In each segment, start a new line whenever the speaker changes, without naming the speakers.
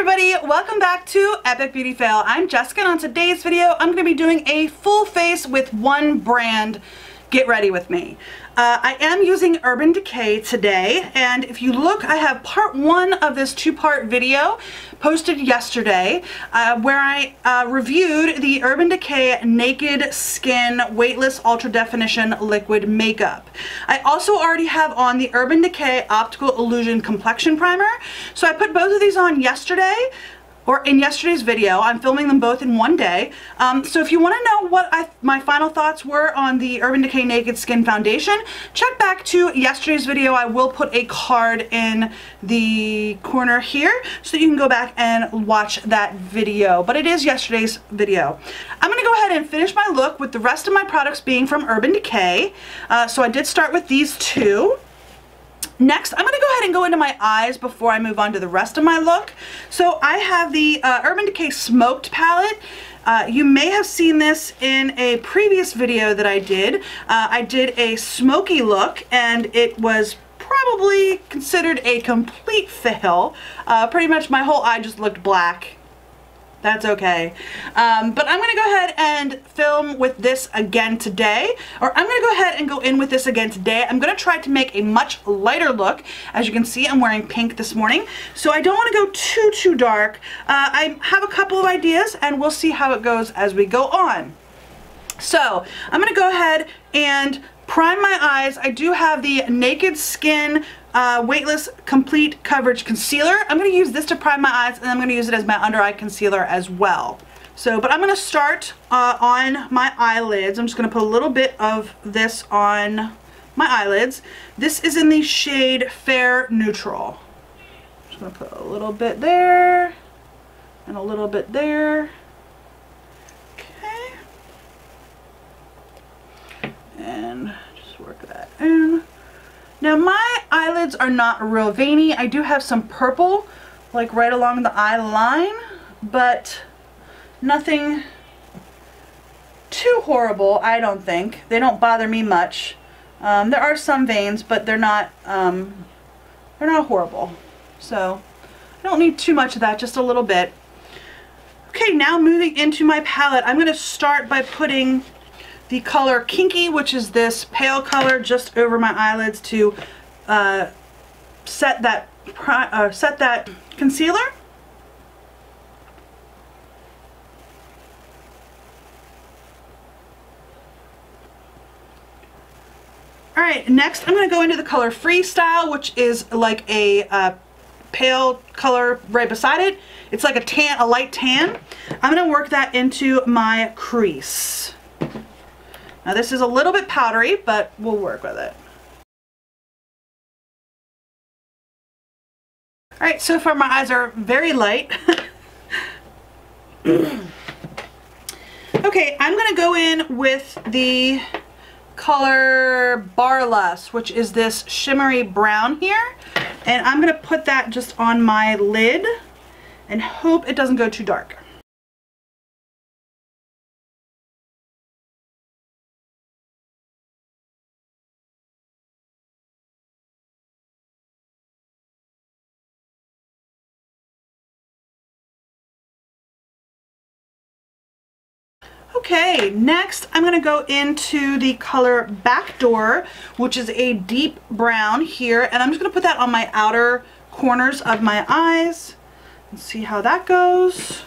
everybody, welcome back to Epic Beauty Fail. I'm Jessica, and on today's video I'm going to be doing a full face with one brand. Get ready with me. I am using Urban Decay today, and if you look, I have part one of this two-part video posted yesterday where I reviewed the Urban Decay Naked Skin Weightless Ultra Definition Liquid Makeup. I also already have on the Urban Decay Optical Illusion Complexion Primer, so I put both of these on yesterday. Or in yesterday's video. I'm filming them both in one day. So if you want to know what my final thoughts were on the Urban Decay Naked Skin Foundation, check back to yesterday's video. I will put a card in the corner here so you can go back and watch that video. But it is yesterday's video. I'm going to go ahead and finish my look with the rest of my products being from Urban Decay. So I did start with these two. Next, I'm going to go ahead and go into my eyes before I move on to the rest of my look. So I have the Urban Decay Smoked palette. You may have seen this in a previous video that I did. I did a smoky look, and it was probably considered a complete fail. Pretty much my whole eye just looked black. That's okay. But I'm going to go ahead and film with this again today. Or I'm going to go ahead and go in with this again today. I'm going to try to make a much lighter look. As you can see, I'm wearing pink this morning. So I don't want to go too dark. I have a couple of ideas, and we'll see how it goes as we go on. So I'm going to go ahead and prime my eyes. I do have the Naked Skin Weightless Complete Coverage Concealer. I'm going to use this to prime my eyes, and I'm going to use it as my under eye concealer as well. So, but I'm going to start on my eyelids. I'm just going to put a little bit of this on my eyelids. This is in the shade Fair Neutral. I'm just going to put a little bit there and a little bit there. Okay. And just work that in. Now my eyelids are not real veiny. I do have some purple like right along the eye line, but nothing too horrible, I don't think. They don't bother me much. There are some veins, but they're not horrible. So I don't need too much of that, just a little bit. Okay, now moving into my palette, I'm going to start by putting the color Kinky, which is this pale color, just over my eyelids to set that concealer. Alright, next I'm going to go into the color Freestyle, which is like a pale color right beside it. It's like a light tan. I'm going to work that into my crease. Now this is a little bit powdery, but we'll work with it. Alright, so far my eyes are very light. Okay, I'm going to go in with the color Barless, which is this shimmery brown here. And I'm going to put that just on my lid and hope it doesn't go too dark. Okay, next I'm going to go into the color Backdoor, which is a deep brown here, and I'm just going to put that on my outer corners of my eyes and see how that goes.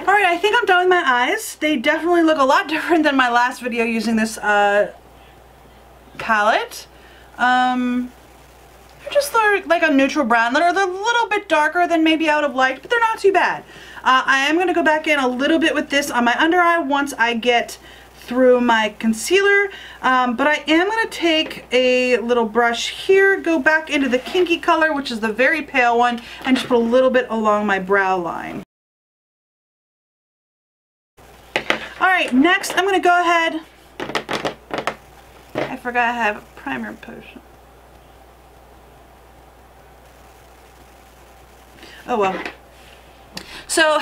Alright, I think I'm done with my eyes. They definitely look a lot different than my last video using this palette. They're just like a neutral brown. They're a little bit darker than maybe I would have liked, but they're not too bad. I am going to go back in a little bit with this on my under eye once I get through my concealer. But I am going to take a little brush here, go back into the Kinky color, which is the very pale one, and just put a little bit along my brow line. Alright, next I'm going to go ahead, I forgot I have a primer potion. Oh well. So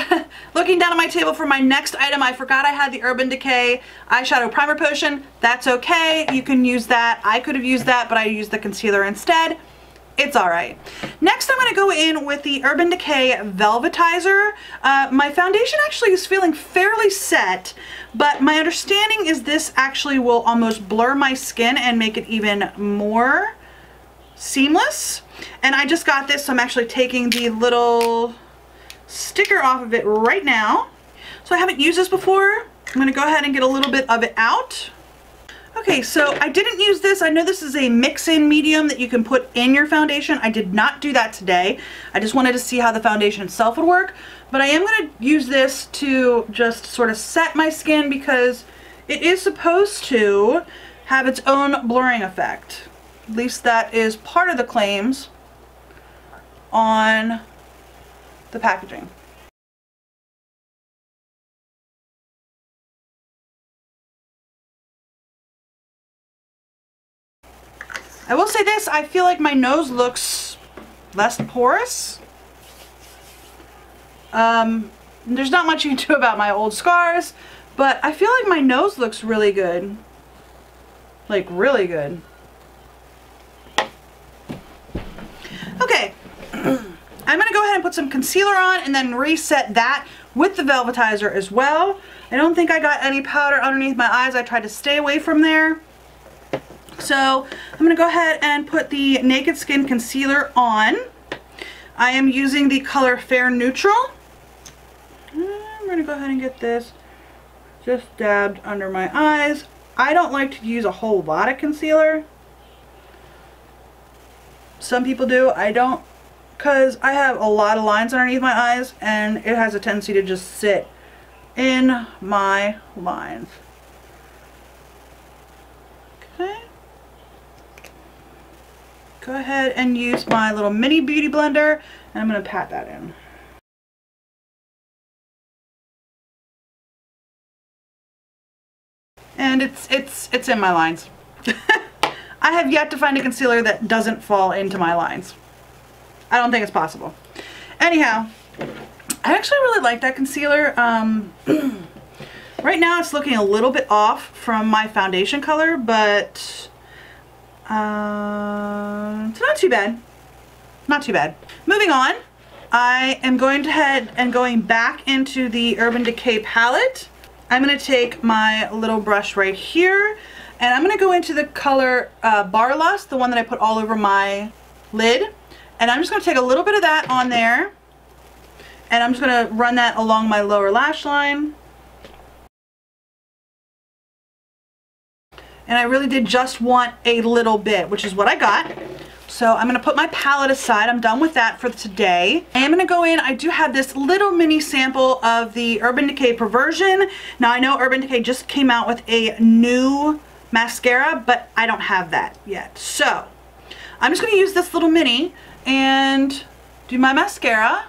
looking down at my table for my next item, I forgot I had the Urban Decay eyeshadow primer potion. That's okay. You can use that. I could have used that, but I used the concealer instead. It's all right. Next, I'm going to go in with the Urban Decay Velvetizer. My foundation actually is feeling fairly set, but my understanding is this actually will almost blur my skin and make it even more seamless. And I just got this, so I'm actually taking the little sticker off of it right now. So I haven't used this before. I'm going to go ahead and get a little bit of it out. Okay, so I didn't use this. I know this is a mix-in medium that you can put in your foundation. I did not do that today. I just wanted to see how the foundation itself would work. But I am going to use this to just sort of set my skin because it is supposed to have its own blurring effect. At least that is part of the claims on the packaging. I will say this, I feel like my nose looks less porous. There's not much you can do about my old scars, but I feel like my nose looks really good. Like really good. Okay, I'm gonna go ahead and put some concealer on and then reset that with the Velvetizer as well. I don't think I got any powder underneath my eyes. I tried to stay away from there. So I'm going to go ahead and put the Naked Skin Concealer on. I am using the color Fair Neutral. I'm going to go ahead and get this just dabbed under my eyes. I don't like to use a whole lot of concealer. Some people do. I don't, because I have a lot of lines underneath my eyes and it has a tendency to just sit in my lines. Okay. Go ahead and use my little mini beauty blender and I'm going to pat that in. And it's in my lines. I have yet to find a concealer that doesn't fall into my lines. I don't think it's possible. Anyhow, I actually really like that concealer. Right now it's looking a little bit off from my foundation color, but it's not too bad. Not too bad. Moving on, I am going ahead and going back into the Urban Decay palette. I'm going to take my little brush right here and I'm going to go into the color Bar Lust, the one that I put all over my lid. And I'm just going to take a little bit of that on there and I'm just going to run that along my lower lash line. And I really did just want a little bit, which is what I got. So I'm gonna put my palette aside. I'm done with that for today. I am gonna go in, I do have this little mini sample of the Urban Decay Perversion. Now I know Urban Decay just came out with a new mascara, but I don't have that yet. So I'm just gonna use this little mini and do my mascara.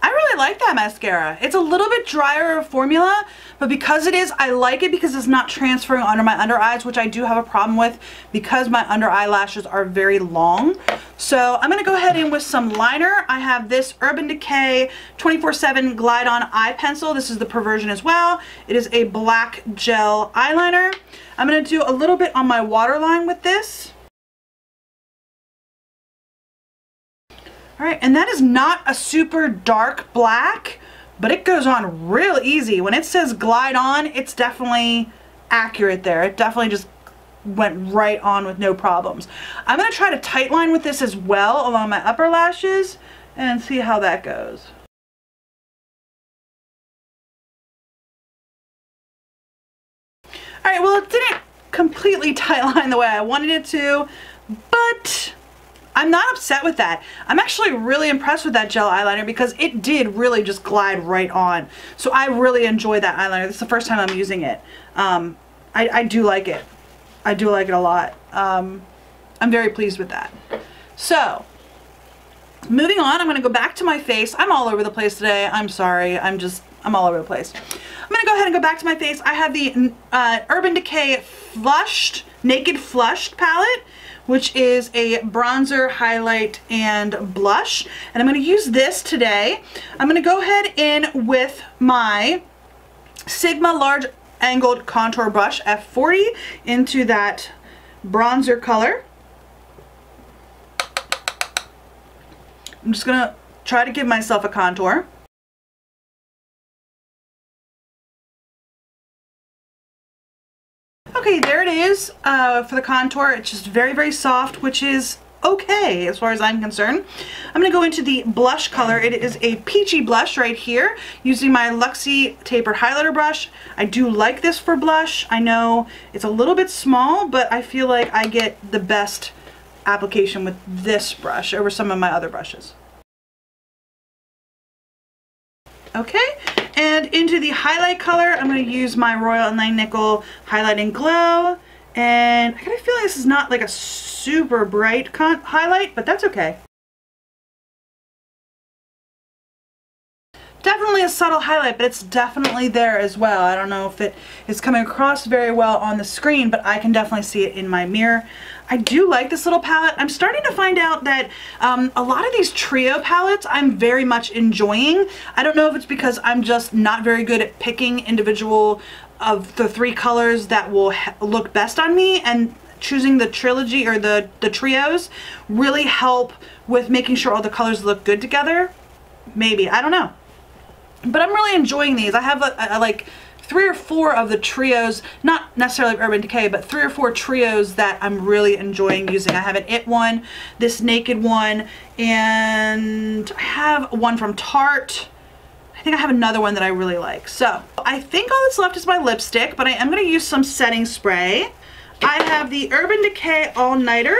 I really like that mascara. It's a little bit drier of formula, but because it is, I like it because it's not transferring under my under eyes, which I do have a problem with because my under eyelashes are very long. So I'm going to go ahead in with some liner. I have this Urban Decay 24/7 Glide On Eye Pencil. This is the Perversion as well. It is a black gel eyeliner. I'm going to do a little bit on my waterline with this. Alright, and that is not a super dark black, but it goes on real easy. When it says glide on, it's definitely accurate there. It definitely just went right on with no problems. I'm going to try to tight line with this as well along my upper lashes and see how that goes. Alright, well it didn't completely tight line the way I wanted it to, but I'm not upset with that. I'm actually really impressed with that gel eyeliner because it did really just glide right on. So I really enjoy that eyeliner. This is the first time I'm using it. I do like it. I do like it a lot. I'm very pleased with that. So, moving on, I'm going to go back to my face. I'm all over the place today. I'm sorry. I'm all over the place. I'm going to go ahead and go back to my face. I have the Urban Decay Naked Flushed palette, which is a bronzer, highlight, and blush. And I'm going to use this today. I'm going to go ahead in with my Sigma Large Angled Contour Brush F40 into that bronzer color. I'm just going to try to give myself a contour. Okay, there it is for the contour. It's just very, very soft, which is okay as far as I'm concerned. I'm going to go into the blush color. It is a peachy blush right here using my Luxie Tapered Highlighter brush. I do like this for blush. I know it's a little bit small, but I feel like I get the best application with this brush over some of my other brushes. Okay, and into the highlight color, I'm going to use my Royal Inline Nickel Highlight and Glow. And I kind of feel like this is not like a super bright highlight, but that's okay. Definitely a subtle highlight, but it's definitely there as well. I don't know if it is coming across very well on the screen, but I can definitely see it in my mirror. I do like this little palette. I'm starting to find out that a lot of these trio palettes I'm very much enjoying. I don't know if it's because I'm just not very good at picking individual of the 3 colors that will look best on me, and choosing the trilogy or the trios really help with making sure all the colors look good together. Maybe, I don't know. But I'm really enjoying these. I have like 3 or 4 of the trios, not necessarily Urban Decay, but 3 or 4 trios that I'm really enjoying using. I have an It one, this Naked one, and I have one from Tarte. I think I have another one that I really like. So I think all that's left is my lipstick, but I am going to use some setting spray. I have the Urban Decay All Nighter.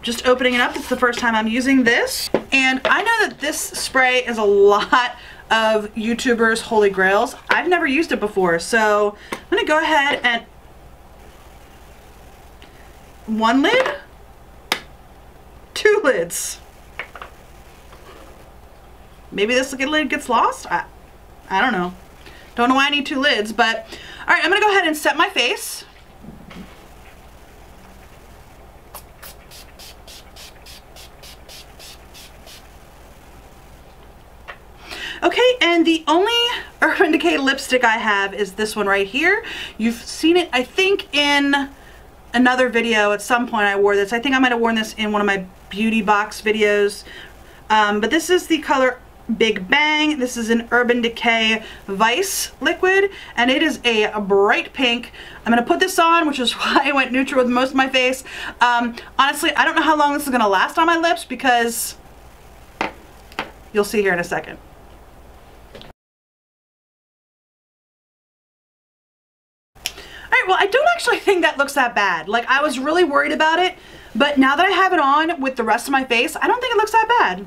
Just opening it up. It's the first time I'm using this. And I know that this spray is a lot of YouTubers' holy grails. I've never used it before, so I'm going to go ahead and 1 lid, 2 lids. Maybe this lid gets lost? I don't know. Don't know why I need 2 lids, but all right, I'm going to go ahead and set my face. Okay, and the only Urban Decay lipstick I have is this one right here. You've seen it, I think, in another video at some point I wore this. I think I might have worn this in one of my beauty box videos. But this is the color Big Bang. This is an Urban Decay Vice liquid, and it is a bright pink. I'm going to put this on, which is why I went neutral with most of my face. Honestly, I don't know how long this is going to last on my lips, because you'll see here in a second. Well, I don't actually think that looks that bad. Like, I was really worried about it, but now that I have it on with the rest of my face, I don't think it looks that bad.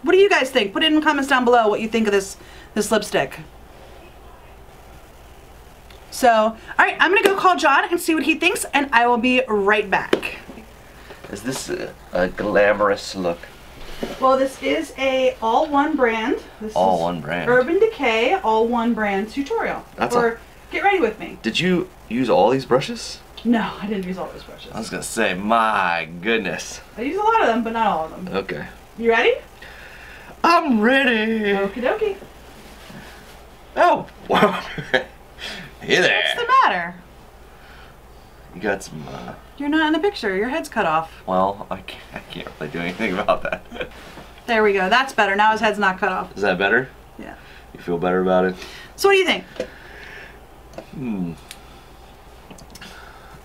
What do you guys think? Put it in the comments down below what you think of this lipstick. So, all right, I'm gonna go call John and see what he thinks, and I will be right back.
Is this a glamorous look?
Well, this is a all one brand. This
all
is
one brand.
Urban Decay all one brand tutorial.
That's
Get ready with me.
Did you use all these brushes?
No, I didn't use all those brushes.
I was gonna say, my goodness.
I used a lot of them, but not all of them.
Okay.
You ready?
I'm ready.
Okie dokie.
Oh, wow. Hey there.
What's the matter?
You got some,
You're not in the picture. Your head's cut off.
well, I can't really do anything about that.
There we go. That's better. Now his head's not cut off.
Is that better?
Yeah.
You feel better about it?
So what do you think?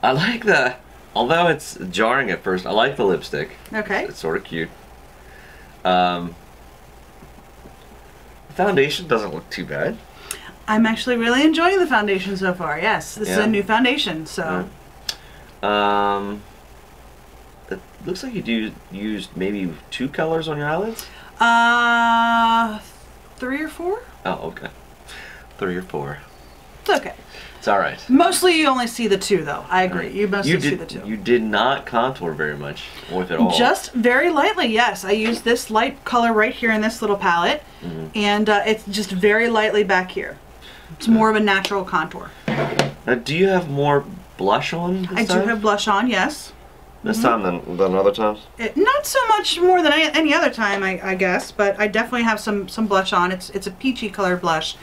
I like the, although it's jarring at first, I like the lipstick.
Okay.
It's sort of cute. The foundation doesn't look too bad.
I'm actually really enjoying the foundation so far. Yes, this is a new foundation, so.
Yeah. It looks like you used maybe 2 colors on your eyelids?
3 or 4?
Oh, okay. 3 or 4.
It's okay.
It's alright.
Mostly you only see the 2 though. I agree. You mostly see the 2.
You did not contour very much with it all.
Just very lightly, yes. I used this light color right here in this little palette, and it's just very lightly back here. It's more of a natural contour.
Now, do you have more blush on this
I
time?
do have blush on, yes.
This time than other times?
Not so much more than any other time, I guess, but I definitely have some blush on. It's a peachy colored blush.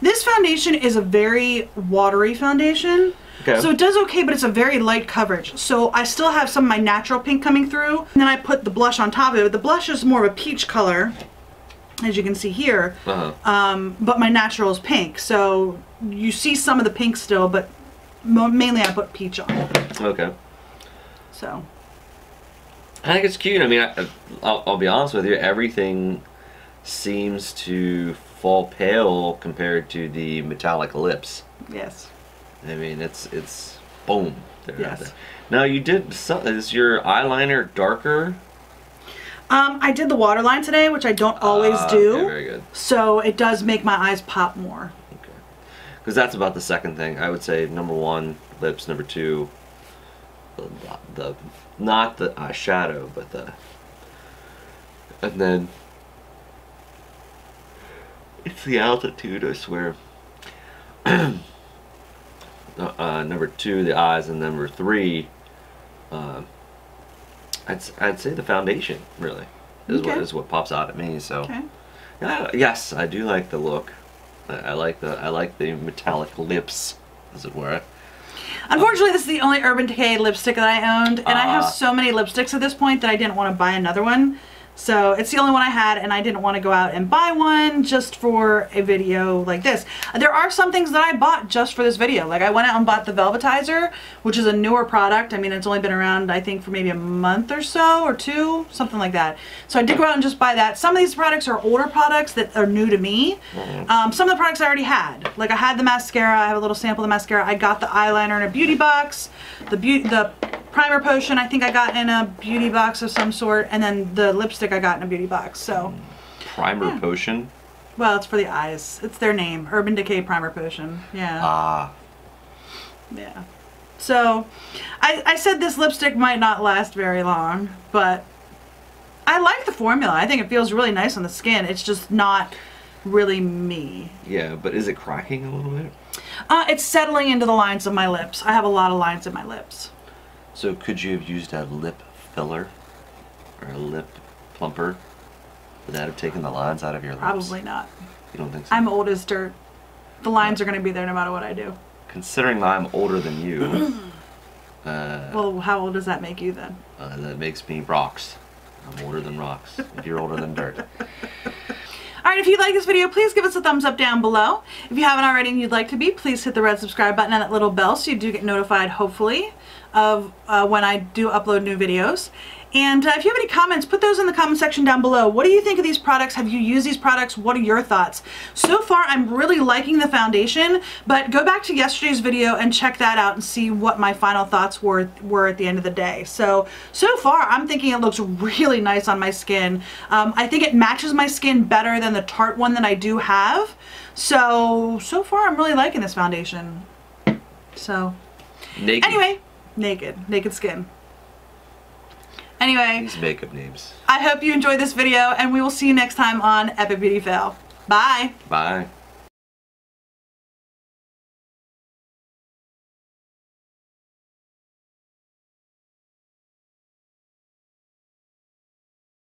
This foundation is a very watery foundation.
Okay.
So it does okay, but it's a very light coverage. So I still have some of my natural pink coming through, and then I put the blush on top of it. The blush is more of a peach color, as you can see here, but my natural is pink. So you see some of the pink still, but mainly I put peach on.
Okay.
So
I think it's cute. I mean, I'll be honest with you, everything seems to fall pale compared to the metallic lips.
yes.
I mean, it's boom.
Yes.
There. Now you did. Is your eyeliner darker?
I did the waterline today, which I don't always do.
Okay, very good.
So it does make my eyes pop more.
Okay. Because that's about the second thing. I would say number 1, lips. Number 2, the not the eyeshadow, but and then it's the altitude. I swear. Number 2, the eyes, and number 3, I'd say the foundation really is what pops out at me. So, yes, I do like the look. I like the metallic lips, as it were.
Unfortunately, this is the only Urban Decay lipstick that I owned, and I have so many lipsticks at this point that I didn't want to buy another one. So it's the only one I had, and I didn't want to go out and buy one just for a video like this. There are some things that I bought just for this video. Like I went out and bought the Velvetizer, which is a newer product. I mean, it's only been around, I think, for maybe a month or so, or 2, something like that. So I did go out and just buy that. Some of these products are older products that are new to me. Some of the products I already had. Like I had the mascara. I have a little sample of the mascara. I got the eyeliner in a beauty box. The primer potion I think I got in a beauty box of some sort, and then the lipstick I got in a beauty box. So
primer potion?
Well, it's for the eyes. It's their name, Urban Decay Primer Potion. Yeah. Yeah. So I said this lipstick might not last very long, but I like the formula. I think it feels really nice on the skin. It's just not really me.
Yeah, but is it cracking a little bit?
It's settling into the lines of my lips. I have a lot of lines in my lips.
So could you have used a lip filler or a lip plumper? Would that have taken the lines out of your lips?
Probably not.
You don't think so?
I'm old as dirt. The lines are going to be there no matter what I do.
Considering I'm older than you.
Well, how old does that make you then?
That makes me rocks. I'm older than rocks. If you're older than dirt.
Alright, if you like this video, please give us a thumbs up down below. If you haven't already and you'd like to be, please hit the red subscribe button and that little bell so you do get notified, hopefully, of when I do upload new videos. And if you have any comments, put those in the comment section down below. What do you think of these products? Have you used these products? What are your thoughts? So far, I'm really liking the foundation, but go back to yesterday's video and check that out and see what my final thoughts were at the end of the day. So far, I'm thinking it looks really nice on my skin. I think it matches my skin better than the Tarte one that I do have. So far, I'm really liking this foundation. So,
naked.
Anyway, naked skin. Anyway,
these makeup names.
I hope you enjoyed this video, and we will see you next time on Epic Beauty Fail. Bye.
Bye.